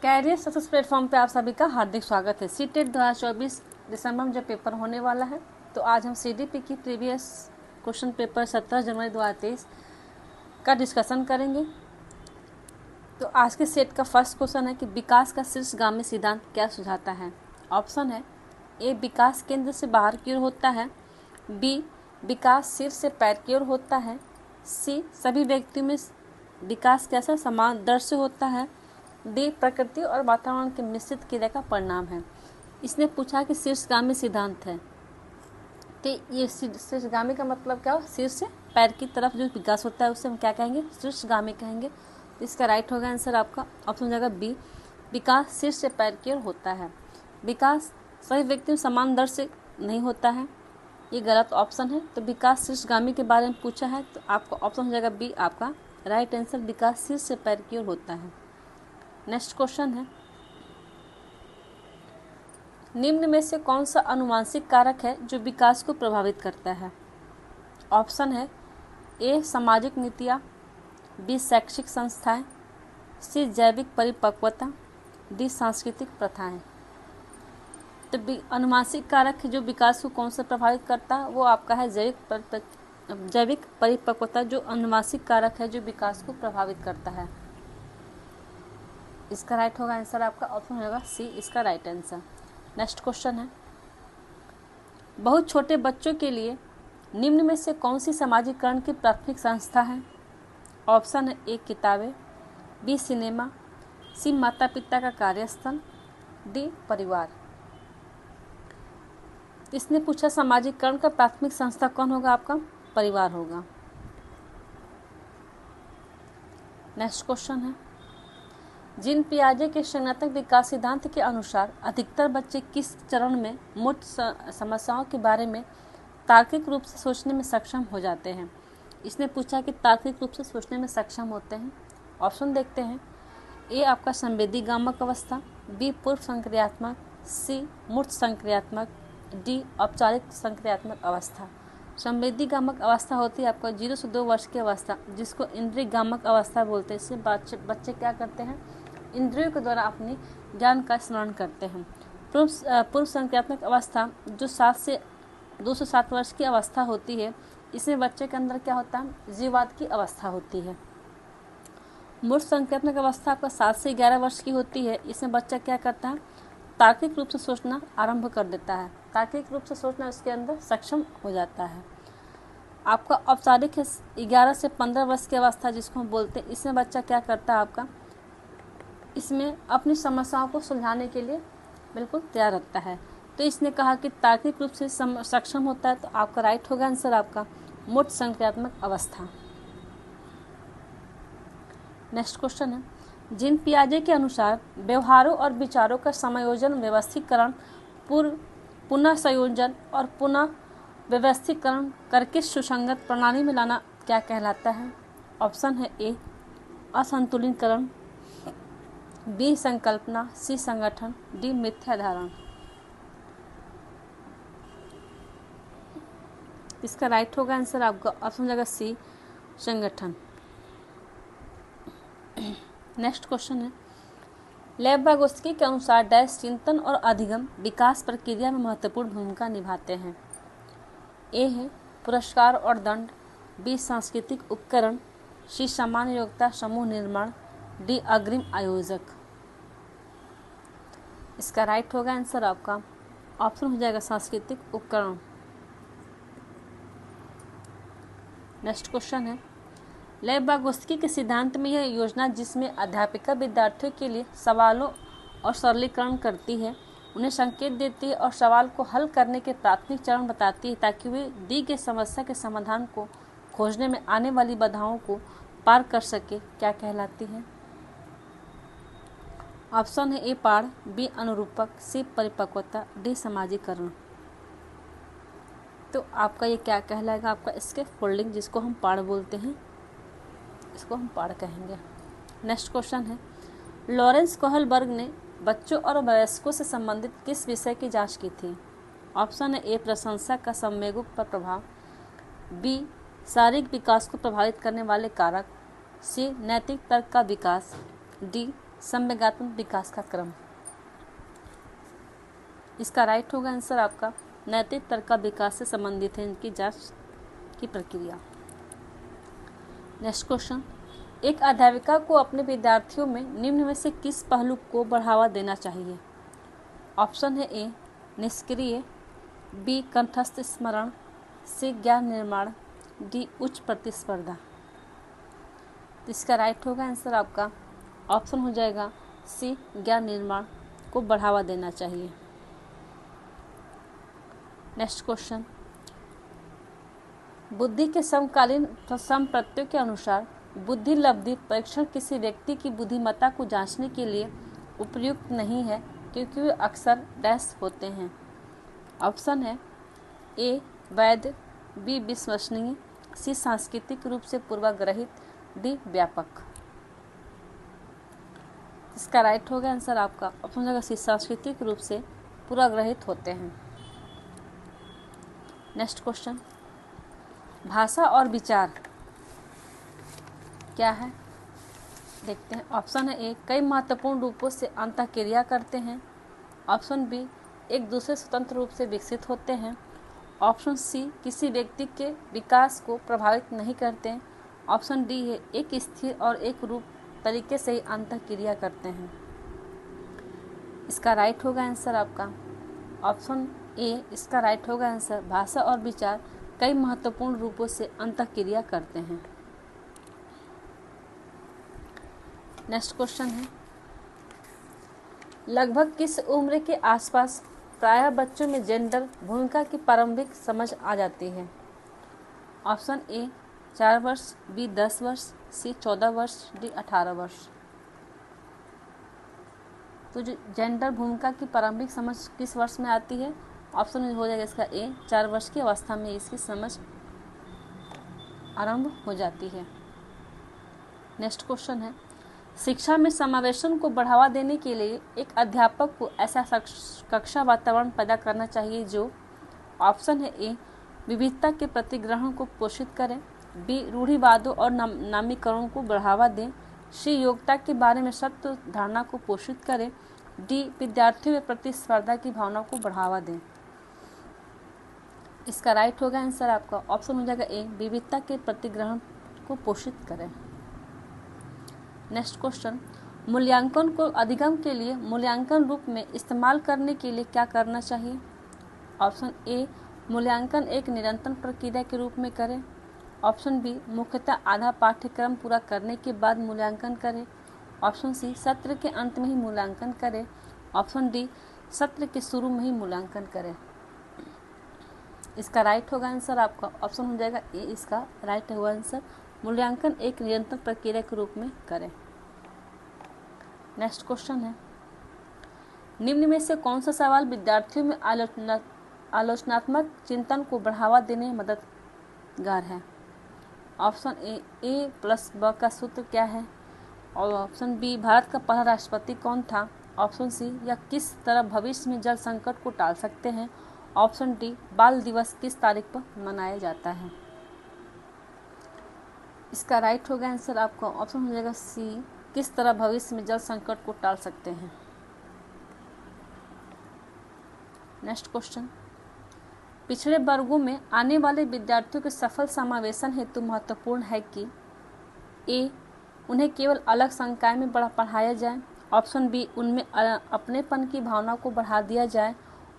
Career success platform पे आप सभी का हार्दिक स्वागत है। सीटेट 2024 दिसंबर में जो पेपर होने वाला है, तो आज हम सीडीपी की प्रीवियस क्वेश्चन पेपर 17 जनवरी 2023 का डिस्कशन करेंगे। तो आज के सेट का फर्स्ट क्वेश्चन है कि विकास का शीर्षगामी सिद्धांत क्या सुझाता है। ऑप्शन है ए, विकास केंद्र से बाहर की ओर होता है। बी, विकास सिर से पैर की ओर होता है। सी, सभी व्यक्तियों में विकास कैसा समान दर से होता है। डी, प्रकृति और वातावरण के मिश्रित क्रिया का परिणाम है। इसने पूछा कि शीर्षगामी सिद्धांत है, तो ये शीर्षगामी का मतलब क्या हो, सिर से पैर की तरफ जो विकास होता है उसे हम क्या कहेंगे, शीर्षगामी कहेंगे। तो इसका राइट होगा आंसर आपका ऑप्शन हो जाएगा बी, विकास सिर से पैर की ओर होता है। विकास सभी व्यक्तियों समान दर से नहीं होता है, ये गलत ऑप्शन है। तो विकास शीर्षगामी के बारे में पूछा है, तो आपका ऑप्शन हो जाएगा बी, आपका राइट आंसर विकास सिर से पैर की ओर होता है। नेक्स्ट क्वेश्चन है, निम्न में से कौन सा आनुवंशिक कारक है जो विकास को प्रभावित करता है। ऑप्शन है ए, सामाजिक नीतियाँ। बी, शैक्षिक संस्थाएं। सी, जैविक परिपक्वता। डी, सांस्कृतिक प्रथाएं। तो आनुवंशिक कारक जो विकास को कौन सा प्रभावित करता है, वो आपका है जैविक परिपक्वता, जो आनुवंशिक कारक है जो विकास को प्रभावित करता है। इसका राइट होगा आंसर आपका ऑप्शन होगा सी, इसका राइट आंसर। नेक्स्ट क्वेश्चन है, बहुत छोटे बच्चों के लिए निम्न में से कौन सी समाजीकरण की प्राथमिक संस्था है। ऑप्शन है ए, किताबें। B, cinema. सी, माता पिता का कार्यस्थल। डी, परिवार। इसने पूछा समाजीकरण का प्राथमिक संस्था कौन होगा, आपका परिवार होगा। नेक्स्ट क्वेश्चन है, जीन पियाजे के संज्ञानात्मक विकास सिद्धांत के अनुसार अधिकतर बच्चे किस चरण में मूर्त समस्याओं के बारे में तार्किक रूप से सोचने में सक्षम हो जाते हैं। इसने पूछा कि तार्किक रूप से सोचने में सक्षम होते हैं। ऑप्शन देखते हैं, ए, आपका संवेदीगामक अवस्था। बी, पूर्व संक्रियात्मक। सी, मूर्त संक्रियात्मक। डी, औपचारिक संक्रियात्मक अवस्था। संवेदीगामक अवस्था होती है आपका 0 से 2 वर्ष की अवस्था, जिसको इंद्रियगामक अवस्था बोलते हैं। इससे बच्चे क्या करते हैं, इंद्रियों के द्वारा अपनी ज्ञान का स्मरण करते हैं। पूर्व संक्रियात्मक अवस्था जो 7 से 207 वर्ष की अवस्था होती है, इसमें बच्चे के अंदर क्या होता है, जीवाद की अवस्था होती है। मूर्त संक्रियात्मक अवस्था आपका 7 से 11 वर्ष की होती है। इसमें बच्चा क्या करता है, तार्किक रूप से सोचना आरंभ कर देता है। तार्किक रूप से सोचना इसके अंदर सक्षम हो जाता है। आपका औपचारिक है 11 से 15 वर्ष की अवस्था जिसको हम बोलते हैं। इसमें बच्चा क्या करता है, आपका इसमें अपनी समस्याओं को सुलझाने के लिए बिल्कुल तैयार रहता है। तो इसने कहा कि तार्किक रूप से सक्षम होता है, तो आपका राइट होगा आंसर आपका मूर्त संक्रियात्मक अवस्था। नेक्स्ट क्वेश्चन है, जीन पियाजे के अनुसार व्यवहारों और विचारों का समायोजन, व्यवस्थीकरण, पुनः संयोजन और पुनः व्यवस्थीकरण करके सुसंगत प्रणाली में लाना क्या कहलाता है। ऑप्शन है ए, असंतुलितकरण। बी, संकल्पना। सी, संगठन। डी, मिथ्याधारण। इसका राइट होगा आंसर आपका ऑप्शन जाएगा सी, संगठन। नेक्स्ट क्वेश्चन है, लेव वागोस्की के अनुसार डैश चिंतन और अधिगम विकास प्रक्रिया में महत्वपूर्ण भूमिका निभाते हैं। ए है पुरस्कार और दंड। बी, सांस्कृतिक उपकरण। सी, सामान्य योग्यता समूह निर्माण। डी, अग्रिम आयोजक। इसका राइट होगा आंसर आपका ऑप्शन हो जाएगा सांस्कृतिक उपकरण। नेक्स्ट क्वेश्चन है, लेव वागोस्की के सिद्धांत में यह योजना जिसमें अध्यापिका विद्यार्थियों के लिए सवालों और सरलीकरण करती है, उन्हें संकेत देती है और सवाल को हल करने के प्राथमिक चरण बताती है, ताकि वे दी गई समस्या के समाधान को खोजने में आने वाली बाधाओं को पार कर सके, क्या कहलाती है। ऑप्शन है ए, पाठ। बी, अनुरूपक। सी, परिपक्वता। डी, समाजीकरण। तो आपका ये क्या कहलाएगा, आपका इसके फोल्डिंग, जिसको हम पाठ बोलते हैं, इसको हम पाठ कहेंगे। नेक्स्ट क्वेश्चन है, लॉरेंस कोहलबर्ग ने बच्चों और वयस्कों से संबंधित किस विषय की जांच की थी। ऑप्शन है ए, प्रशंसा का संवेगों पर प्रभाव। बी, शारीरिक विकास को प्रभावित करने वाले कारक। सी, नैतिक तर्क का विकास। डी, संवेगात्मक विकास का क्रम। इसका राइट होगा आंसर आपका नैतिक तर्क का विकास से संबंधित है इनकी जांच की प्रक्रिया। नेक्स्ट क्वेश्चन, एक अध्यापिका को अपने विद्यार्थियों में निम्न में से किस पहलू को बढ़ावा देना चाहिए? ऑप्शन है ए निष्क्रिय, बी कंठस्थ स्मरण, सी ज्ञान निर्माण, डी उच्च प्रतिस्पर्धा। इसका राइट होगा आंसर आपका ऑप्शन हो जाएगा सी ज्ञान निर्माण को बढ़ावा देना चाहिए। नेक्स्ट क्वेश्चन, बुद्धि के समकालीन संप्रत्ययों के अनुसार बुद्धि लब्धि परीक्षण किसी व्यक्ति की बुद्धिमत्ता को जांचने के लिए उपयुक्त नहीं है क्योंकि वे अक्सर डैश होते हैं। ऑप्शन है ए वैध, बी विश्वसनीय, सी सांस्कृतिक रूप से पूर्वाग्रहित, डी व्यापक। इसका राइट होगा आंसर आपका ऑप्शन होगा सी सांस्कृतिक रूप से पूर्वाग्रहित होते हैं। नेक्स्ट क्वेश्चन, भाषा और विचार क्या है देखते हैं। ऑप्शन है ए कई महत्वपूर्ण रूपों से अंतःक्रिया करते हैं, ऑप्शन बी एक दूसरे स्वतंत्र रूप से विकसित होते हैं, ऑप्शन सी किसी व्यक्ति के विकास को प्रभावित नहीं करते हैं, ऑप्शन डी है एक स्थिर और एक रूप तरीके से ही अंतःक्रिया करते हैं। इसका राइट होगा आंसर आपका ऑप्शन ए। इसका राइट होगा आंसर भाषा और विचार कई महत्वपूर्ण रूपों से अंतःक्रिया करते हैं। नेक्स्ट क्वेश्चन है, लगभग किस उम्र के आसपास प्रायः बच्चों में जेंडर भूमिका की प्रारंभिक समझ आ जाती है? ऑप्शन ए 4 वर्ष, बी 10 वर्ष, सी 14 वर्ष, डी 18 वर्ष। तो जो जेंडर भूमिका की प्रारंभिक समझ किस वर्ष में आती है? ऑप्शन हो जाएगा इसका ए 4 वर्ष की अवस्था में इसकी समझ आरंभ हो जाती है। नेक्स्ट क्वेश्चन है, शिक्षा में समावेशन को बढ़ावा देने के लिए एक अध्यापक को ऐसा कक्षा वातावरण पैदा करना चाहिए जो ऑप्शन है ए विविधता के प्रति ग्रहण को पोषित करे, बी रूढ़िवादों और नामीकरणों को बढ़ावा दे, सी योग्यता के बारे में सत्य धारणा को पोषित करे, डी विद्यार्थियों में प्रतिस्पर्धा की भावना को बढ़ावा दे। इसका राइट होगा आंसर आपका ऑप्शन हो जाएगा ए विविधता के प्रति ग्रहण को पोषित करें। नेक्स्ट क्वेश्चन, मूल्यांकन को अधिगम के लिए मूल्यांकन रूप में इस्तेमाल करने के लिए क्या करना चाहिए? ऑप्शन ए मूल्यांकन एक निरंतर प्रक्रिया के रूप में करें, ऑप्शन बी मुख्यतः आधा पाठ्यक्रम पूरा करने के बाद मूल्यांकन करें, ऑप्शन सी सत्र के अंत में ही मूल्यांकन करें, ऑप्शन डी सत्र के शुरू में ही मूल्यांकन करें। इसका राइट होगा आंसर आपका ऑप्शन हो जाएगा ए। इसका राइट होगा आंसर मूल्यांकन एक निरंतर प्रक्रिया के रूप में करें। नेक्स्ट क्वेश्चन है, निम्न में से कौन सा सवाल विद्यार्थियों में आलोचनात्मक चिंतन को बढ़ावा देने में मददगार है? ऑप्शन ए प्लस ब का सूत्र क्या है, और ऑप्शन बी भारत का पहला राष्ट्रपति कौन था, ऑप्शन सी या किस तरह भविष्य में जल संकट को टाल सकते हैं, ऑप्शन डी बाल दिवस किस तारीख पर मनाया जाता है। इसका राइट होगा आंसर आपका ऑप्शन हो जाएगा सी किस तरह भविष्य में जल संकट को टाल सकते हैं। नेक्स्ट क्वेश्चन, पिछड़े वर्गों में आने वाले विद्यार्थियों के सफल समावेशन हेतु महत्वपूर्ण है कि ए उन्हें केवल अलग संकाय में पढ़ाया जाए, ऑप्शन बी उनमें अपनेपन की भावना को बढ़ा दिया जाए,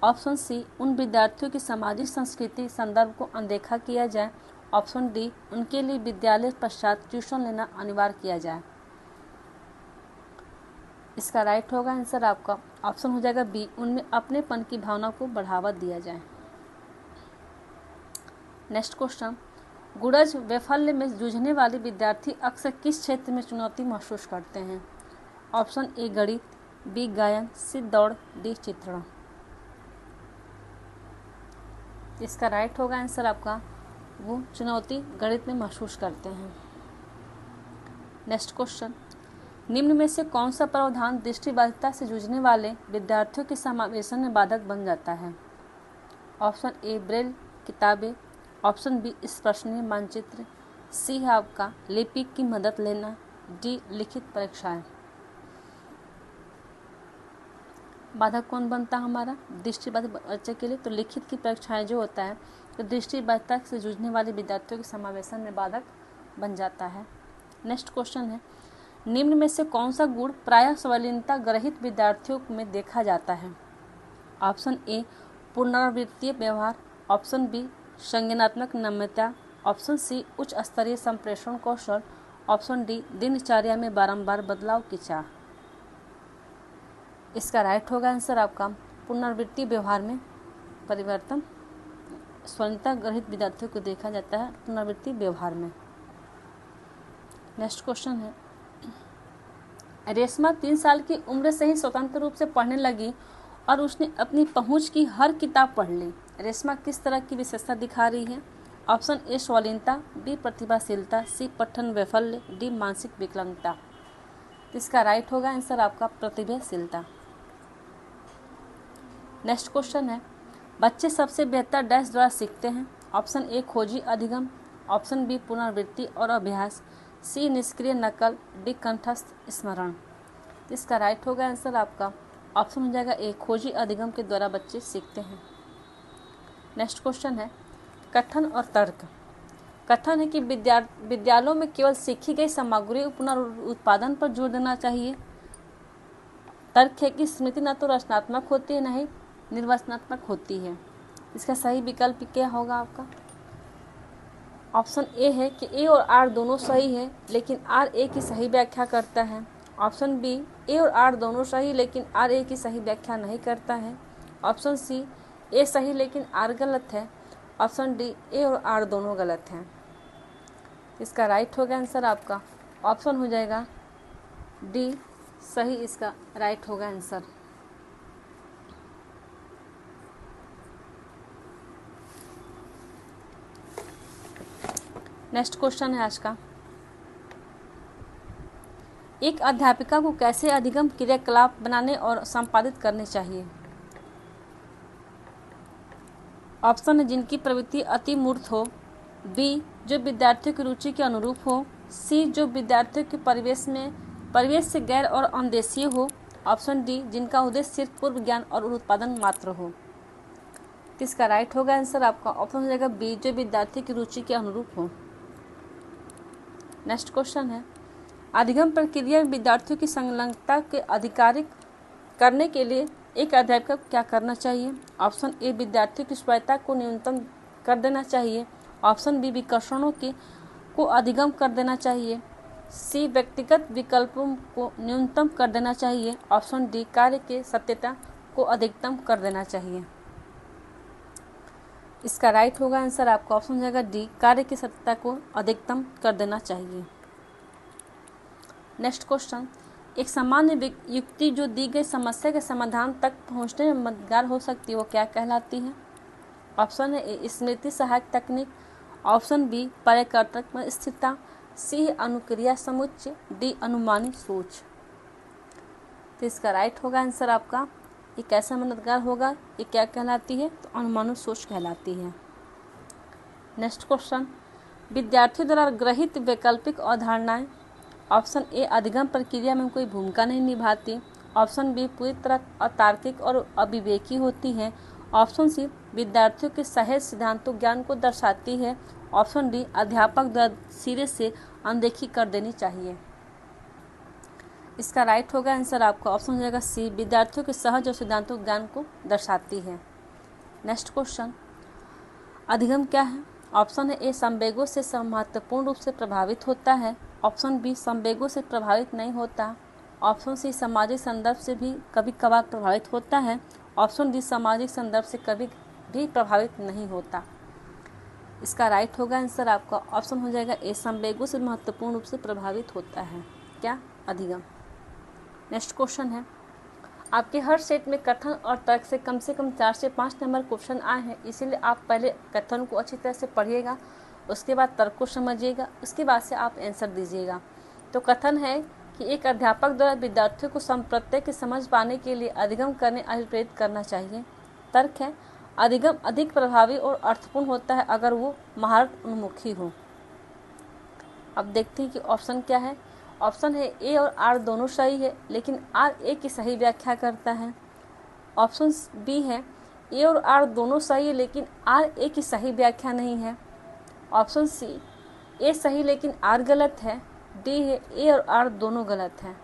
ऑप्शन सी उन विद्यार्थियों की सामाजिक संस्कृति संदर्भ को अनदेखा किया जाए, ऑप्शन डी उनके लिए विद्यालय पश्चात ट्यूशन लेना अनिवार्य किया जाए। इसका राइट होगा आंसर आपका ऑप्शन हो जाएगा बी उनमें अपनेपन की भावना को बढ़ावा दिया जाए। नेक्स्ट क्वेश्चन, गुणज वैफल्य में जूझने वाले विद्यार्थी अक्सर किस क्षेत्र में चुनौती महसूस करते हैं? ऑप्शन ए गणित, बी गायन, सी दौड़, डी चित्रण। इसका राइट होगा आंसर आपका वो चुनौती गणित में महसूस करते हैं। नेक्स्ट क्वेश्चन, निम्न में से कौन सा प्रावधान दृष्टिबाधिता से जूझने वाले विद्यार्थियों के समावेशन में बाधक बन जाता है? ऑप्शन ए ब्रेल किताबें, ऑप्शन बी स्पर्शनीय मानचित्र, सी है आपका लिपि की मदद लेना, डी लिखित परीक्षाएं। बाधक कौन बनता है हमारा? दृष्टिबाधित बच्चे के लिए तो लिखित की परीक्षाएं जो होता है तो दृष्टिबाधिता से जूझने वाले विद्यार्थियों के समावेशन में बाधक बन जाता है। नेक्स्ट क्वेश्चन है, निम्न में से कौन सा गुण प्रायः संवेदनशीलता ग्रहित विद्यार्थियों में देखा जाता है? ऑप्शन ए पुनरावृत्तीय व्यवहार, ऑप्शन बी संज्ञानात्मक नम्यता, ऑप्शन सी उच्च स्तरीय संप्रेषण कौशल, ऑप्शन डी दिनचर्या में बारंबार बदलाव की चाह। इसका राइट होगा आंसर आपका पुनरावृत्तीय व्यवहार में परिवर्तन संवेदनशीलता ग्रहित विद्यार्थियों को देखा जाता है पुनरावृत्तीय व्यवहार में। नेक्स्ट क्वेश्चन है, रेशमा 3 साल की उम्र से ही स्वतंत्र रूप से पढ़ने लगी और उसने अपनी पहुंच की हर किताब पढ़ ली। रेशमा किस तरह की विशेषता दिखा रही है? ऑप्शन ए स्वाधीनता, बी प्रतिभाशीलता, सी पठन वैफल्य, डी मानसिक विकलांगता। इसका राइट होगा आंसर आपका प्रतिभाशीलता। नेक्स्ट क्वेश्चन है, बच्चे सबसे बेहतर डैश द्वारा सीखते हैं? ऑप्शन ए खोजी अधिगम, ऑप्शन बी पुनरावृत्ति और अभ्यास, सी निष्क्रिय नकल, डी कंठस्थ स्मरण। इसका राइट होगा आंसर आपका ऑप्शन हो जाएगा ए खोजी अधिगम के द्वारा बच्चे सीखते हैं। नेक्स्ट क्वेश्चन है, कथन और तर्क। कथन है कि विद्यालयों में केवल सीखी गई सामग्री पुनरुत्पादन पर जोर देना चाहिए। तर्क है कि स्मृति न तो रचनात्मक होती है न ही निर्वचनात्मक होती है। इसका सही विकल्प क्या होगा आपका? ऑप्शन ए है कि ए और आर दोनों सही है लेकिन आर ए की सही व्याख्या करता है। ऑप्शन बी ए और आर दोनों सही लेकिन आर ए की सही व्याख्या नहीं करता है। ऑप्शन सी ए सही लेकिन आर गलत है। ऑप्शन डी ए और आर दोनों गलत हैं। इसका राइट होगा आंसर आपका ऑप्शन हो जाएगा डी सही, इसका राइट होगा आंसर। नेक्स्ट क्वेश्चन है आज का, एक अध्यापिका को कैसे अधिगम क्रियाकलाप बनाने और संपादित करने चाहिए? ऑप्शन है जिनकी प्रवृत्ति अति मूर्त हो, बी जो विद्यार्थियों की रुचि के अनुरूप हो, सी जो विद्यार्थियों के परिवेश से गैर और अंदेशीय हो, ऑप्शन डी जिनका उद्देश्य सिर्फ पूर्व ज्ञान और उत्पादन मात्र हो। इसका राइट होगा आंसर आपका ऑप्शन हो जाएगा बी जो विद्यार्थी की रुचि के अनुरूप हो। नेक्स्ट क्वेश्चन है, अधिगम प्रक्रिया में विद्यार्थियों की संलग्नता के अधिकारिक करने के लिए एक अध्यापक को क्या करना चाहिए? ऑप्शन ए विद्यार्थियों की स्वायत्तता को न्यूनतम कर देना चाहिए, ऑप्शन बी विकर्षणों को अधिगम कर देना चाहिए, सी व्यक्तिगत विकल्पों को न्यूनतम कर देना चाहिए, ऑप्शन डी कार्य के सत्यता को अधिकतम कर देना चाहिए। इसका राइट होगा आंसर आपका ऑप्शन हो जाएगा डी कार्य की सत्यता को अधिकतम कर देना चाहिए। नेक्स्ट क्वेश्चन, एक सामान्य युक्ति जो दी गई समस्या के समाधान तक पहुंचने में मददगार हो सकती है वो क्या कहलाती है? ऑप्शन है ए स्मृति सहायक तकनीक, ऑप्शन बी पर्यकर्तक स्थिरता, सी अनुक्रिया समुच्चय, डी अनुमानी सोच। तो इसका राइट होगा आंसर आपका ये कैसा मददगार होगा, ये क्या कहलाती है? तो अनुमानी सोच कहलाती है। नेक्स्ट क्वेश्चन, विद्यार्थियों द्वारा ग्रहित वैकल्पिक अवधारणाएं। ऑप्शन ए अधिगम प्रक्रिया में कोई भूमिका नहीं निभाती, ऑप्शन बी पूरी तरह अतार्किक और अविवेकी होती हैं, ऑप्शन सी विद्यार्थियों के सहज सिद्धांतों ज्ञान को दर्शाती है, ऑप्शन डी अध्यापक द्वारा सिरे से अनदेखी कर देनी चाहिए। इसका राइट होगा आंसर आपका ऑप्शन हो जाएगा सी विद्यार्थियों के सहज और सिद्धांतों ज्ञान को दर्शाती है। नेक्स्ट क्वेश्चन, अधिगम क्या है? ऑप्शन है ए संवेगों से महत्वपूर्ण रूप से प्रभावित होता है, ऑप्शन बी संवेगों से प्रभावित नहीं होता, ऑप्शन सी सामाजिक संदर्भ से भी कभी कभार प्रभावित होता है, ऑप्शन डी सामाजिक संदर्भ से कभी भी प्रभावित नहीं होता। इसका राइट होगा आंसर आपका ऑप्शन हो जाएगा ए संवेगों से महत्वपूर्ण रूप से प्रभावित होता है क्या? अधिगम। नेक्स्ट क्वेश्चन है, आपके हर सेट में कथन और तर्क से कम 4 से 5 नंबर क्वेश्चन आए हैं, इसीलिए आप पहले कथन को अच्छी तरह से पढ़िएगा, उसके बाद तर्क को समझिएगा, उसके बाद से आप आंसर दीजिएगा। तो कथन है कि एक अध्यापक द्वारा विद्यार्थियों को संप्रत्यय की समझ पाने के लिए अधिगम करने अभिप्रेरित करना चाहिए। तर्क है अधिगम अधिक प्रभावी और अर्थपूर्ण होता है अगर वो महारत उन्मुखी हो। अब देखते हैं कि ऑप्शन क्या है। ऑप्शन है ए और आर दोनों सही है लेकिन आर ए की सही व्याख्या करता है, ऑप्शन बी है ए और आर दोनों सही है लेकिन आर ए की सही व्याख्या नहीं है। ऑप्शन सी ए सही लेकिन आर गलत है। डी है ए और आर दोनों गलत हैं।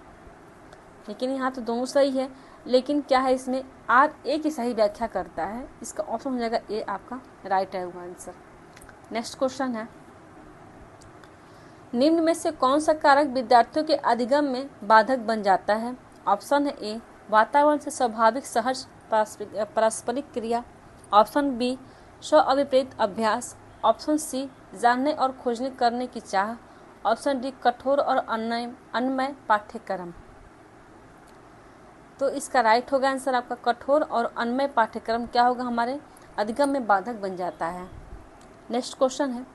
लेकिन यहाँ तो दोनों सही है, लेकिन क्या है इसमें आर ए की सही व्याख्या करता है। इसका ऑप्शन हो जाएगा ए आपका राइट है हुआ आंसर। नेक्स्ट क्वेश्चन है, निम्न में से कौन सा कारक विद्यार्थियों के अधिगम में बाधक बन जाता है। ऑप्शन है ए वातावरण से स्वाभाविक सहज पारस्परिक क्रिया। ऑप्शन बी स्व अभिप्रेत अभ्यास। ऑप्शन सी जानने और खोजने करने की चाह। ऑप्शन डी कठोर और अन्वय पाठ्यक्रम। तो इसका राइट होगा आंसर आपका कठोर और अन्वय पाठ्यक्रम क्या होगा हमारे अधिगम में बाधक बन जाता है। नेक्स्ट क्वेश्चन है,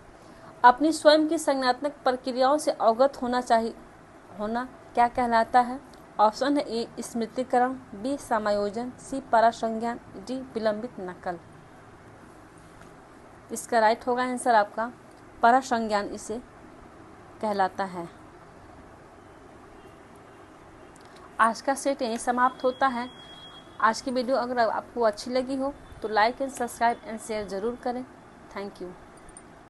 अपनी स्वयं की संज्ञानात्मक प्रक्रियाओं से अवगत होना क्या कहलाता है। ऑप्शन है ए स्मृतिकरण, बी समायोजन, सी परासंज्ञान, डी विलंबित नकल। इसका राइट होगा आंसर आपका परासंज्ञान इसे कहलाता है। आज का सेट यहीं समाप्त होता है। आज की वीडियो अगर आपको अच्छी लगी हो तो like and subscribe and share ज़रूर करें। Thank you.